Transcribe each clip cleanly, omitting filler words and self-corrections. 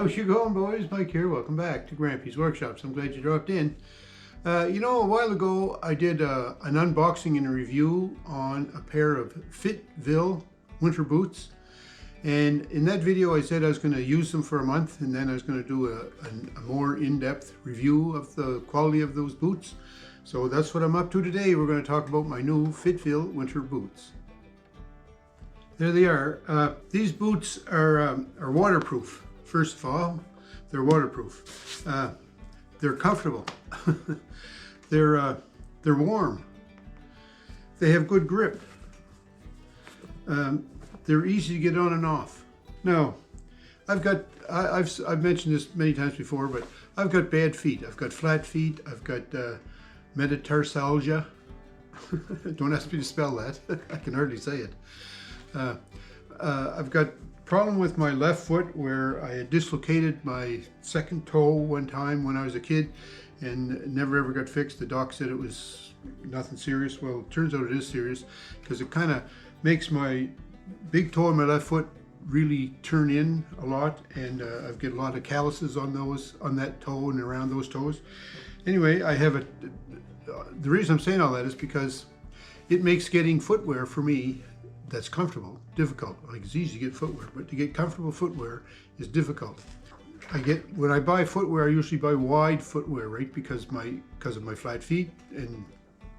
How's you going, boys? Mike here. Welcome back to Grampie's Workshops. I'm glad you dropped in. A while ago I did an unboxing and a review on a pair of FitVille Winter Boots. And in that video I said I was going to use them for a month, and then I was going to do a more in-depth review of the quality of those boots. So that's what I'm up to today. We're going to talk about my new FitVille Winter Boots. There they are. These boots are waterproof. First of all, they're waterproof. They're comfortable. They're warm. They have good grip. They're easy to get on and off. Now, I've mentioned this many times before, but I've got bad feet. I've got flat feet. I've got metatarsalgia. Don't ask me to spell that. I can hardly say it. I've got problem with my left foot where I had dislocated my second toe one time when I was a kid and never ever got fixed. The doc said it was nothing serious. Well, it turns out it is serious because it kind of makes my big toe on my left foot really turn in a lot, and I've got a lot of calluses on that toe and around those toes. Anyway, I have the reason I'm saying all that is because it makes getting footwear for me that's comfortable difficult. Like, it's easy to get footwear, but to get comfortable footwear is difficult. When I buy footwear, I usually buy wide footwear, right? Because of my flat feet and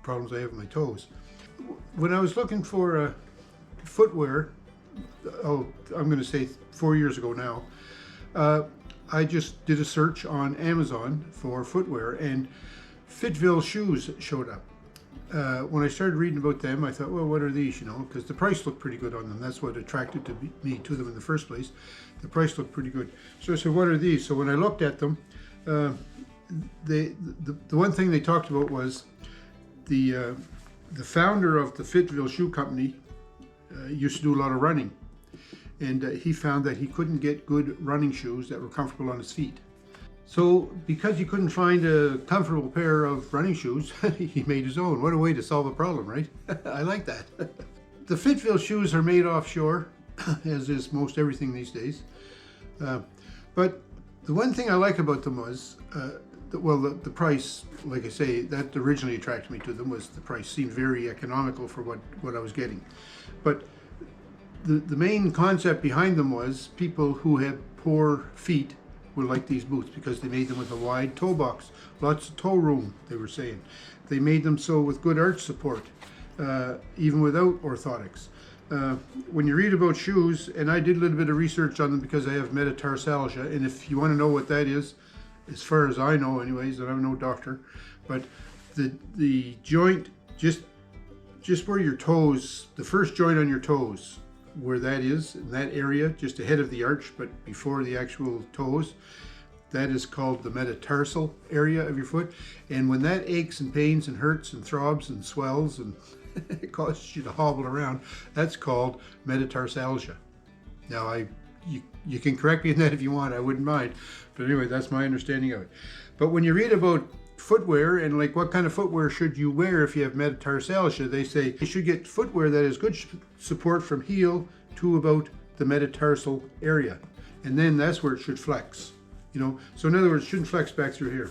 problems I have with my toes. When I was looking for footwear, I'm going to say 4 years ago now, I just did a search on Amazon for footwear, and FitVille shoes showed up. When I started reading about them, I thought, well, what are these, because the price looked pretty good on them. That's what attracted me to them in the first place. The price looked pretty good. So I said, what are these? So when I looked at them, the one thing they talked about was the founder of the FitVille Shoe Company used to do a lot of running. And he found that he couldn't get good running shoes that were comfortable on his feet. So because he couldn't find a comfortable pair of running shoes, he made his own. What a way to solve a problem, right? I like that. The FitVille shoes are made offshore, as is most everything these days. But the one thing I like about them was, the price, like I say, that originally attracted me to them was the price seemed very economical for what I was getting. But the main concept behind them was people who had poor feet would like these boots because they made them with a wide toe box, lots of toe room, they were saying. They made them so with good arch support, even without orthotics. When you read about shoes, and I did a little bit of research on them because I have metatarsalgia, and if you want to know what that is, as far as I know anyways, and I'm no doctor, but the joint, just where your toes, the first joint on your toes, where that is, in that area, just ahead of the arch, but before the actual toes, that is called the metatarsal area of your foot. And when that aches and pains and hurts and throbs and swells and it causes you to hobble around, that's called metatarsalgia. Now, you can correct me on that if you want, I wouldn't mind. But anyway, that's my understanding of it. But when you read about footwear and like what kind of footwear should you wear if you have metatarsalgia, they say you should get footwear that has good support from heel to about the metatarsal area, and then that's where it should flex. So in other words, it shouldn't flex back through here.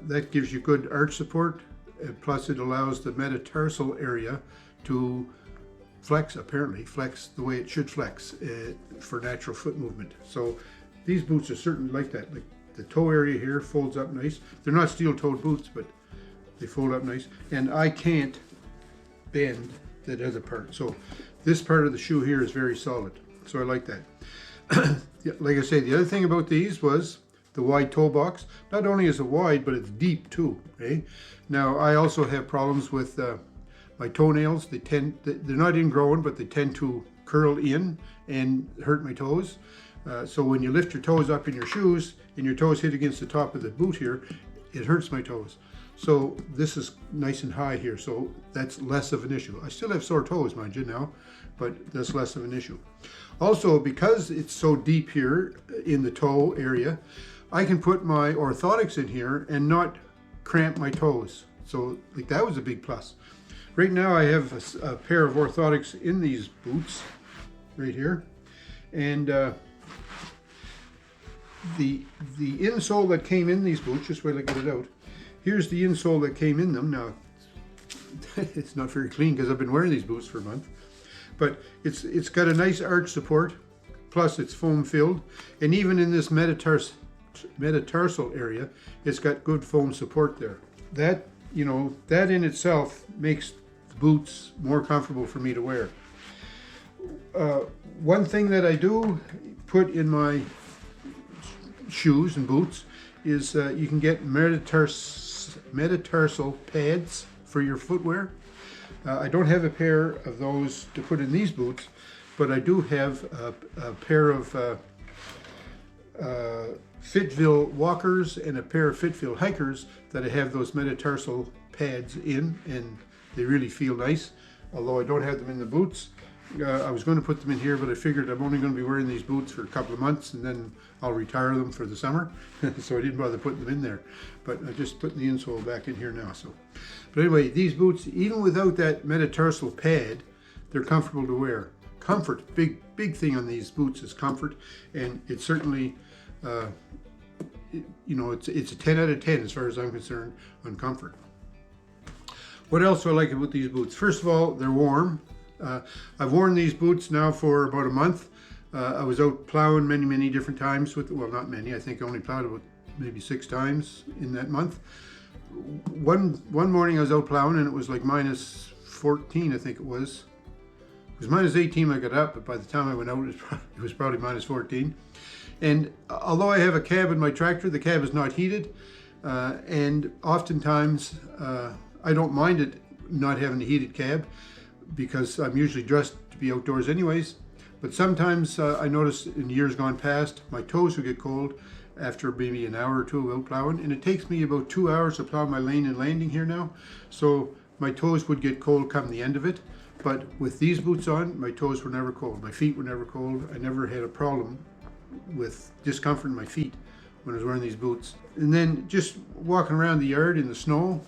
That gives you good arch support, plus it allows the metatarsal area to flex the way it should flex for natural foot movement. So these boots are certainly like that. Like, the toe area here folds up nice. They're not steel-toed boots, but they fold up nice. And I can't bend that other part. So this part of the shoe here is very solid. So I like that. Like I say, the other thing about these was the wide toe box. Not only is it wide, but it's deep too. Okay? Now, I also have problems with my toenails. They're not ingrown, but they tend to curl in and hurt my toes. So when you lift your toes up in your shoes and your toes hit against the top of the boot here, it hurts my toes. So this is nice and high here, so that's less of an issue. I still have sore toes, mind you, now, but that's less of an issue. Also, because it's so deep here in the toe area, I can put my orthotics in here and not cramp my toes. So like, that was a big plus. Right now I have a pair of orthotics in these boots right here, and the insole that came in these boots, just wait till I get it out. Here's the insole that came in them. Now, it's not very clean because I've been wearing these boots for a month, but it's got a nice arch support, plus it's foam filled, and even in this metatarsal area, it's got good foam support there. That, you know, that in itself makes the boots more comfortable for me to wear. One thing that I do put in my shoes and boots is you can get metatarsal pads for your footwear. I don't have a pair of those to put in these boots, but I do have a pair of FitVille walkers and a pair of FitVille hikers that I have those metatarsal pads in, and they really feel nice. Although I don't have them in the boots. I was going to put them in here, but I figured I'm only going to be wearing these boots for a couple of months and then I'll retire them for the summer. So I didn't bother putting them in there. But I just put the insole back in here now. So, but anyway, these boots, even without that metatarsal pad, they're comfortable to wear. Comfort, big thing on these boots is comfort, and it's certainly, you know, it's a 10 out of 10 as far as I'm concerned on comfort. What else do I like about these boots? First of all, they're warm. I've worn these boots now for about a month. I was out plowing many different times with, well, not many, I think I only plowed about maybe 6 times in that month. One morning I was out plowing and it was like minus 14, I think it was. It was minus 18 when I got up, but by the time I went out, it was probably minus 14. And although I have a cab in my tractor, the cab is not heated. And oftentimes, I don't mind it not having a heated cab, because I'm usually dressed to be outdoors anyways. But sometimes I notice in years gone past, my toes would get cold after maybe an hour or two of out plowing, and it takes me about 2 hours to plow my lane and landing here now. So my toes would get cold come the end of it. But with these boots on, my toes were never cold. My feet were never cold. I never had a problem with discomfort in my feet when I was wearing these boots. And then just walking around the yard in the snow,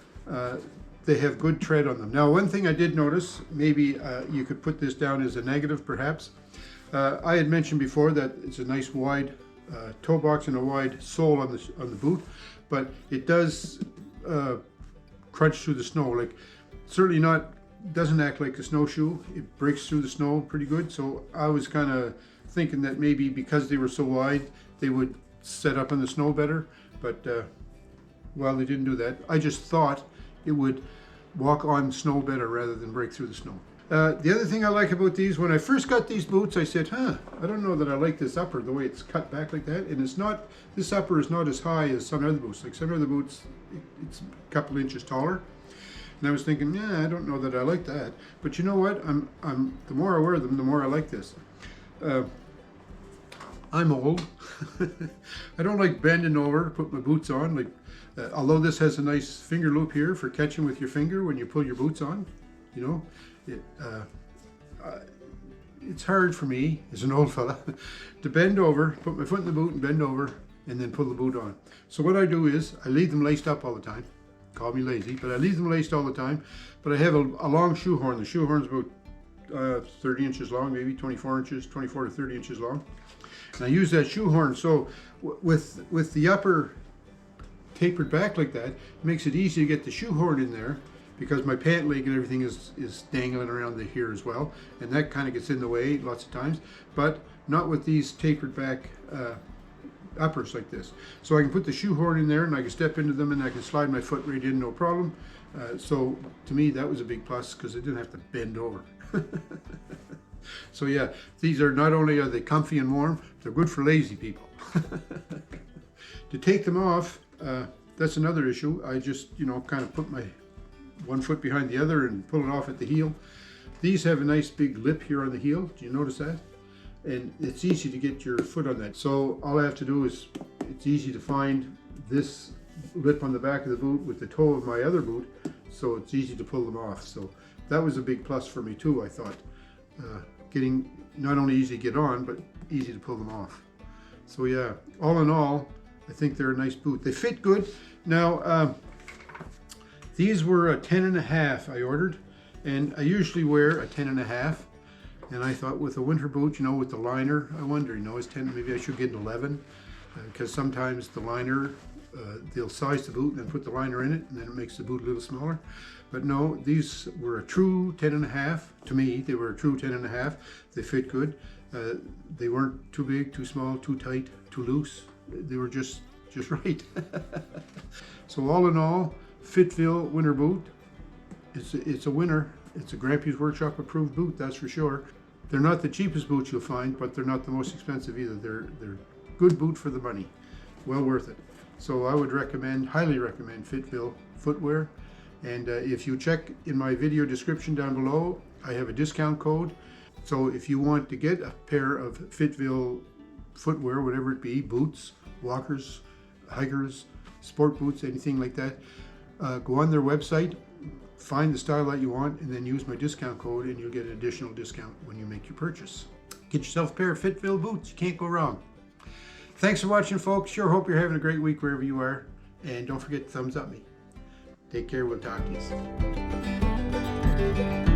they have good tread on them. Now, one thing I did notice, maybe you could put this down as a negative perhaps. I had mentioned before that it's a nice wide toe box and a wide sole on the boot, but it does crunch through the snow. Like, certainly not, doesn't act like a snowshoe. It breaks through the snow pretty good. So I was kind of thinking that maybe because they were so wide, they would set up in the snow better. But well, they didn't do that. I just thought it would walk on snow better rather than break through the snow. The other thing I like about these, when I first got these boots, I said, I don't know that I like this upper, the way it's cut back like that. And it's not, this upper is not as high as some other boots. Like some other boots, it's a couple inches taller. And I was thinking, yeah, I don't know that I like that. But you know what? The more I wear them, the more I like this. I'm old. I don't like bending over to put my boots on. Like, although this has a nice finger loop here for catching with your finger when you pull your boots on, you know, it's hard for me as an old fella to bend over, put my foot in the boot and bend over, and then pull the boot on. So what I do is I leave them laced up all the time. Call me lazy, but I leave them laced all the time. But I have a long shoe horn. The shoe horn's about 30 inches long, maybe 24 to 30 inches long. And I use that shoe horn. So with the upper tapered back like that, it makes it easy to get the shoe horn in there, because my pant leg and everything is dangling around here as well, and that kind of gets in the way lots of times, but not with these tapered back uppers like this. So I can put the shoe horn in there and I can step into them and I can slide my foot right in, no problem. So to me that was a big plus, because I didn't have to bend over. So yeah, these are, not only are they comfy and warm, they're good for lazy people. To take them off, that's another issue. I just, you know, kind of put my one foot behind the other and pull it off at the heel. These have a nice big lip here on the heel. Do you notice that? And it's easy to get your foot on that. So all I have to do is, it's easy to find this lip on the back of the boot with the toe of my other boot, so it's easy to pull them off. So that was a big plus for me too, I thought. Getting not only easy to get on, but easy to pull them off. So yeah, all in all, I think they're a nice boot. They fit good. Now, these were a 10.5 I ordered, and I usually wear a 10.5. And I thought with a winter boot, you know, with the liner, I wonder, you know, is 10, maybe I should get an 11. because sometimes the liner, they'll size the boot and then put the liner in it, and then it makes the boot a little smaller. But no, these were a true 10.5. To me, they were a true 10.5. They fit good. They weren't too big, too small, too tight, too loose. They were just right. So all in all, FitVille Winter Boot, it's a winner. It's a Grampie's Workshop approved boot, that's for sure. They're not the cheapest boots you'll find, but they're not the most expensive either. They're good boot for the money. Well worth it. So I would recommend, highly recommend FitVille footwear. And if you check in my video description down below, I have a discount code. So if you want to get a pair of FitVille footwear, whatever it be, boots, walkers, hikers, sport boots, anything like that, go on their website, find the style that you want, and then use my discount code, and you'll get an additional discount when you make your purchase. Get yourself a pair of FitVille boots. You can't go wrong. Thanks for watching, folks. Sure hope you're having a great week wherever you are. And don't forget to thumbs up me. Take care. We'll talk to you soon.